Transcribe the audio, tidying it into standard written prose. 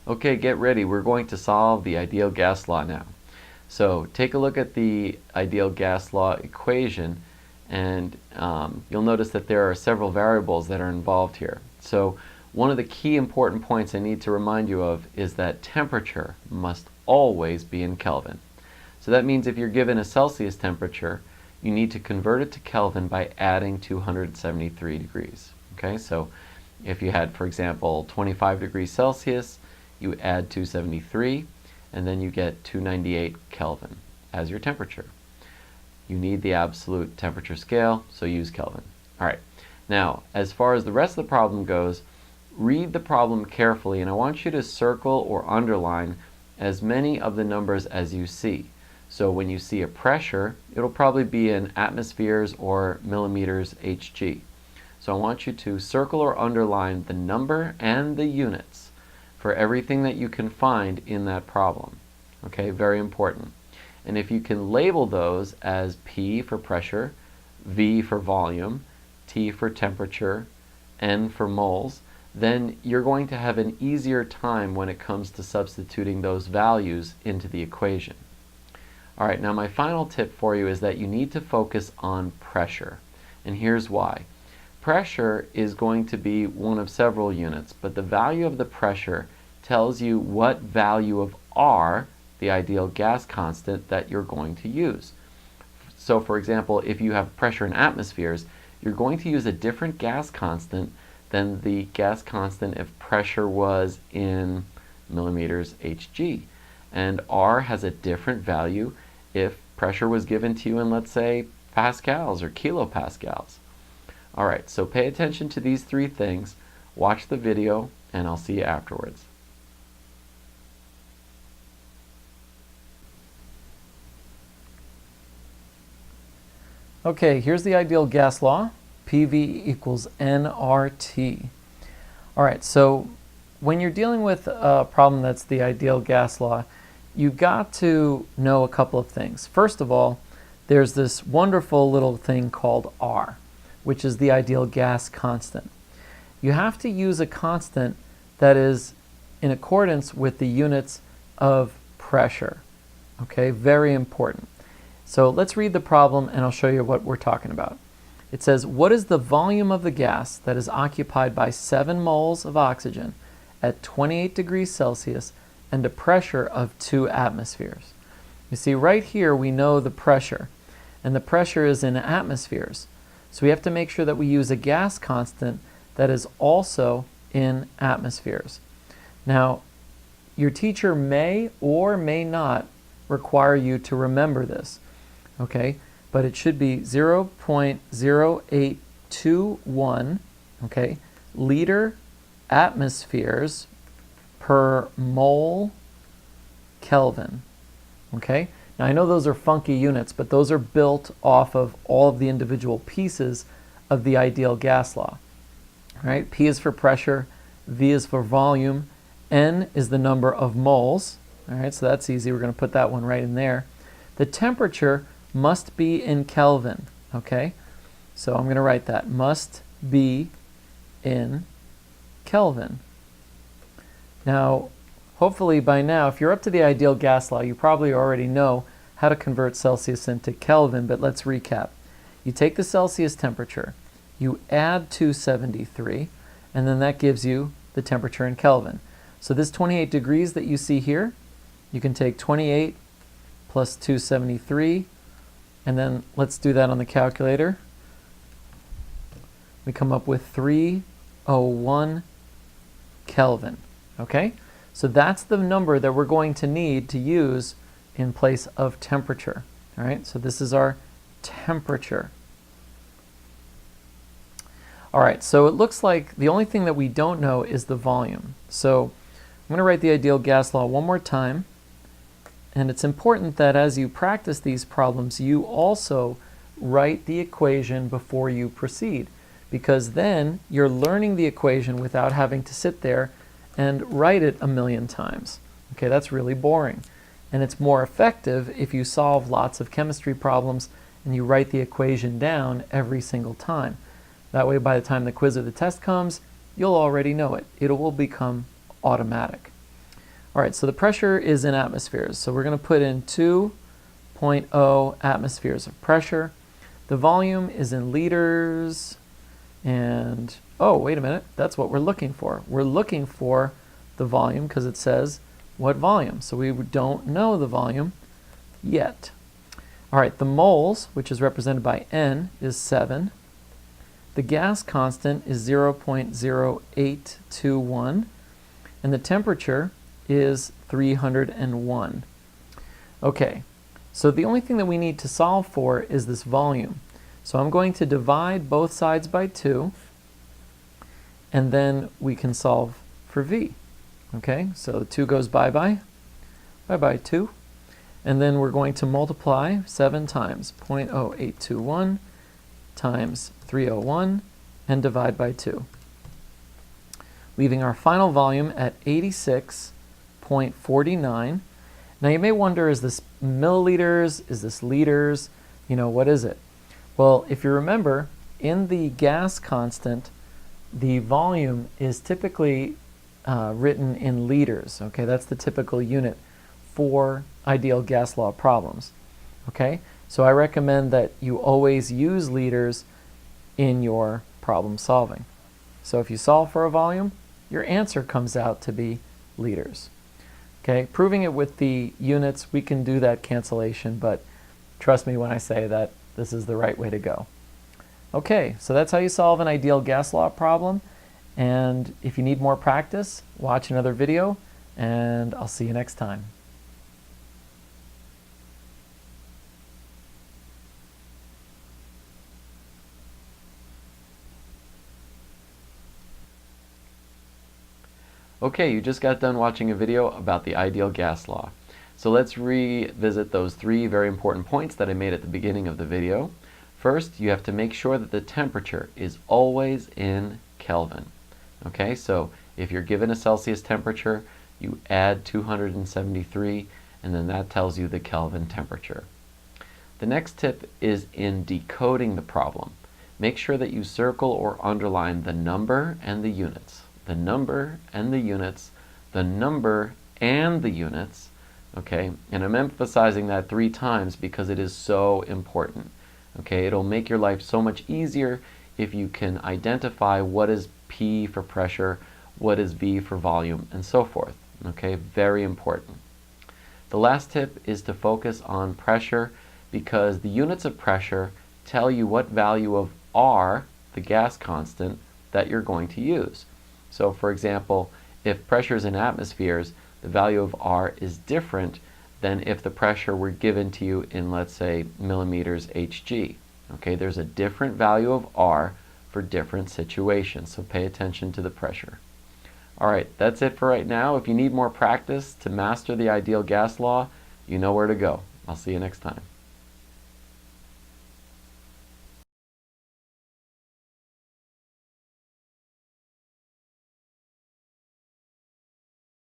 Okay, get ready. We're going to solve the ideal gas law now. So take a look at the ideal gas law equation, and you'll notice that there are several variables that are involved here. So one of the key important points I need to remind you of is that temperature must always be in Kelvin. So that means if you're given a Celsius temperature, you need to convert it to Kelvin by adding 273 degrees. Okay, so if you had, for example, 25 degrees Celsius, you add 273, and then you get 298 Kelvin as your temperature. You need the absolute temperature scale, so use Kelvin. All right, now as far as the rest of the problem goes, read the problem carefully, and I want you to circle or underline as many of the numbers as you see. So when you see a pressure, it'll probably be in atmospheres or millimeters Hg. So I want you to circle or underline the number and the units for everything that you can find in that problem. Okay, very important. And if you can label those as P for pressure, V for volume, T for temperature, N for moles, then you're going to have an easier time when it comes to substituting those values into the equation. All right, now my final tip for you is that you need to focus on pressure. And here's why. Pressure is going to be one of several units, but the value of the pressure tells you what value of R, the ideal gas constant, that you're going to use. So for example, if you have pressure in atmospheres, you're going to use a different gas constant than the gas constant if pressure was in millimeters Hg. And R has a different value if pressure was given to you in, let's say, pascals or kilopascals. All right, so pay attention to these three things, watch the video, and I'll see you afterwards. Okay, here's the ideal gas law, PV equals nRT. All right, so when you're dealing with a problem that's the ideal gas law, you've got to know a couple of things. First of all, there's this wonderful little thing called R, which is the ideal gas constant. You have to use a constant that is in accordance with the units of pressure. Okay, very important. So let's read the problem and I'll show you what we're talking about. It says, what is the volume of the gas that is occupied by 7 moles of oxygen at 28 degrees Celsius and a pressure of 2 atmospheres? You see, right here we know the pressure, and the pressure is in atmospheres. So we have to make sure that we use a gas constant that is also in atmospheres. Now, your teacher may or may not require you to remember this, okay? But it should be 0.0821, okay, liter atmospheres per mole Kelvin, okay? Now I know those are funky units, but those are built off of all of the individual pieces of the ideal gas law. All right, P is for pressure, V is for volume, N is the number of moles. All right, so that's easy. We're going to put that one right in there. The temperature must be in Kelvin, okay? So I'm going to write that, must be in Kelvin. Now, hopefully by now, if you're up to the ideal gas law, you probably already know how to convert Celsius into Kelvin, but let's recap. You take the Celsius temperature, you add 273, and then that gives you the temperature in Kelvin. So this 28 degrees that you see here, you can take 28 plus 273, and then let's do that on the calculator. We come up with 301 Kelvin, okay? So that's the number that we're going to need to use in place of temperature, all right? So this is our temperature. All right, so it looks like the only thing that we don't know is the volume. So I'm going to write the ideal gas law one more time. And it's important that as you practice these problems, you also write the equation before you proceed, because then you're learning the equation without having to sit there and write it a million times. Okay, that's really boring. And it's more effective if you solve lots of chemistry problems and you write the equation down every single time. That way, by the time the quiz or the test comes, you'll already know it. It will become automatic. All right, so the pressure is in atmospheres. So we're going to put in 2.0 atmospheres of pressure. The volume is in liters. And, oh, wait a minute, that's what we're looking for. We're looking for the volume because it says what volume. So we don't know the volume yet. All right, the moles, which is represented by N, is 7. The gas constant is 0.0821. And the temperature is 301. Okay, so the only thing that we need to solve for is this volume. So I'm going to divide both sides by 2, and then we can solve for V. Okay, so 2 goes bye-bye, bye-bye 2. And then we're going to multiply 7 times 0.0821 times 301 and divide by 2, leaving our final volume at 86.49. Now you may wonder, is this milliliters? Is this liters? You know, what is it? Well, if you remember, in the gas constant, the volume is typically written in liters. Okay, that's the typical unit for ideal gas law problems. Okay, so I recommend that you always use liters in your problem solving. So if you solve for a volume, your answer comes out to be liters. Okay, proving it with the units, we can do that cancellation, but trust me when I say that this is the right way to go. Okay, so that's how you solve an ideal gas law problem. And if you need more practice, watch another video, and I'll see you next time. Okay, you just got done watching a video about the ideal gas law. So let's revisit those 3 very important points that I made at the beginning of the video. First, you have to make sure that the temperature is always in Kelvin. Okay, so if you're given a Celsius temperature, you add 273, and then that tells you the Kelvin temperature. The next tip is in decoding the problem. Make sure that you circle or underline the number and the units. The number and the units, the number and the units, okay? And I'm emphasizing that 3 times because it is so important, okay? It'll make your life so much easier if you can identify what is P for pressure, what is V for volume, and so forth, okay? Very important. The last tip is to focus on pressure because the units of pressure tell you what value of R, the gas constant, that you're going to use. So for example, if pressure is in atmospheres, the value of R is different than if the pressure were given to you in, let's say, millimeters Hg. Okay, there's a different value of R for different situations, so pay attention to the pressure. All right, that's it for right now. If you need more practice to master the ideal gas law, you know where to go. I'll see you next time.